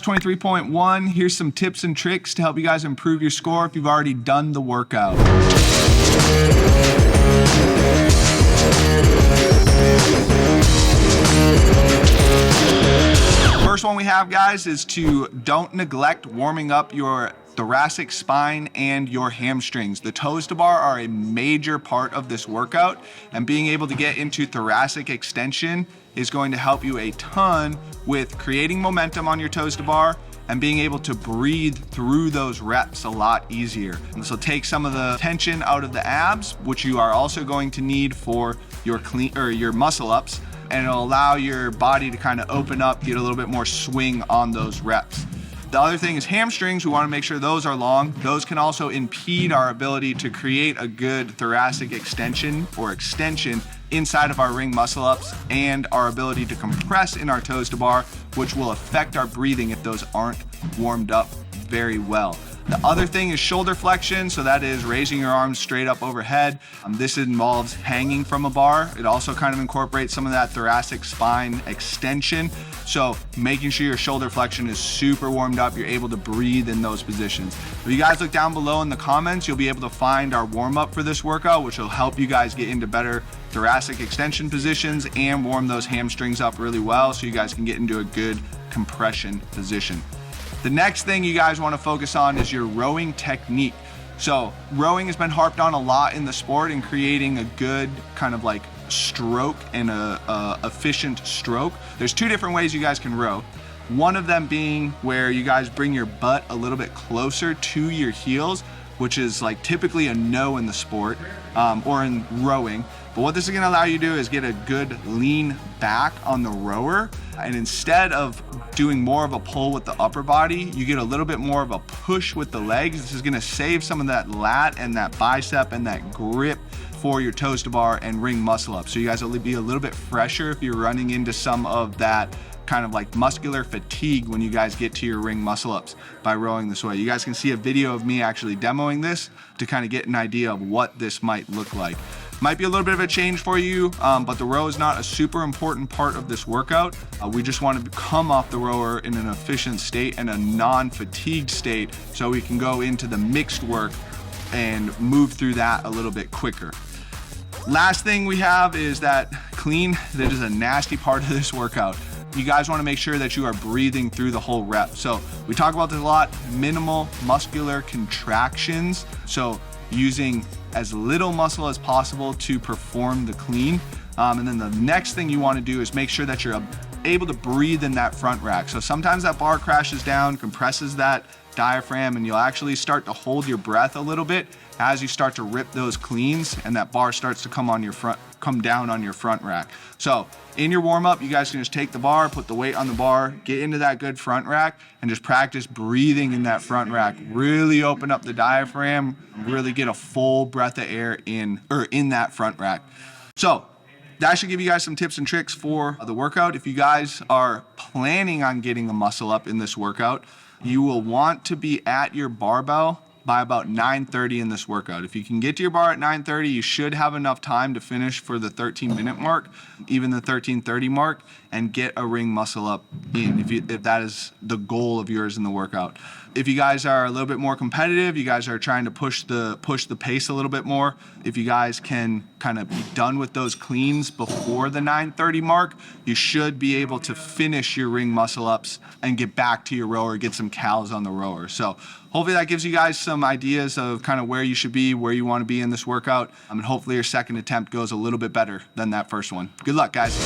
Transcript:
23.1, here's some tips and tricks to help you guys improve your score if you've already done the workout. First one we have, guys, is to don't neglect warming up your thoracic spine and your hamstrings. The toes to bar are a major part of this workout, and being able to get into thoracic extension is going to help you a ton with creating momentum on your toes to bar and being able to breathe through those reps a lot easier. And this will take some of the tension out of the abs, which you are also going to need for your clean or your muscle ups, and it'll allow your body to kind of open up, get a little bit more swing on those reps. The other thing is hamstrings. We want to make sure those are long. Those can also impede our ability to create a good thoracic extension or extension inside of our ring muscle ups and our ability to compress in our toes to bar, which will affect our breathing if those aren't warmed up very well. The other thing is shoulder flexion, so that is raising your arms straight up overhead. This involves hanging from a bar. It also kind of incorporates some of that thoracic spine extension. So making sure your shoulder flexion is super warmed up, you're able to breathe in those positions. If you guys look down below in the comments, you'll be able to find our warm up for this workout, which will help you guys get into better thoracic extension positions and warm those hamstrings up really well so you guys can get into a good compression position. The next thing you guys want to focus on is your rowing technique. So rowing has been harped on a lot in the sport and creating a good kind of like stroke and a efficient stroke. There's two different ways you guys can row. One of them being where you guys bring your butt a little bit closer to your heels, which is like typically a no in the sport or in rowing. But what this is going to allow you to do is get a good lean back on the rower, and instead of doing more of a pull with the upper body, you get a little bit more of a push with the legs. This is going to save some of that lat and that bicep and that grip for your toes to bar and ring muscle up. So you guys will be a little bit fresher if you're running into some of that kind of like muscular fatigue when you guys get to your ring muscle ups by rowing this way. You guys can see a video of me actually demoing this to kind of get an idea of what this might look like. Might be a little bit of a change for you, but the row is not a super important part of this workout. We just want to come off the rower in an efficient state and a non-fatigued state so we can go into the mixed work and move through that a little bit quicker. Last thing we have is that clean. That is a nasty part of this workout. You guys want to make sure that you are breathing through the whole rep. So we talk about this a lot, minimal muscular contractions. So using as little muscle as possible to perform the clean. And then the next thing you want to do is make sure that you're able to breathe in that front rack. So sometimes that bar crashes down, compresses that diaphragm, and you'll actually start to hold your breath a little bit as you start to rip those cleans and that bar starts to come down on your front rack. So in your warm up, you guys can just take the bar, put the weight on the bar, get into that good front rack and just practice breathing in that front rack. Really open up the diaphragm, really get a full breath of air in that front rack. So that should give you guys some tips and tricks for the workout. If you guys are planning on getting a muscle up in this workout, you will want to be at your barbell by about 9:30 in this workout. If you can get to your bar at 9:30, you should have enough time to finish for the 13-minute mark, even the 13:30 mark, and get a ring muscle up in if that is the goal of yours in the workout. If you guys are a little bit more competitive, you guys are trying to push the pace a little bit more, if you guys can kind of be done with those cleans before the 9:30 mark, you should be able to finish your ring muscle ups and get back to your rower, get some cals on the rower. So hopefully that gives you guys some ideas of kind of where you should be, where you want to be in this workout, and hopefully your second attempt goes a little bit better than that first one. Good luck, guys.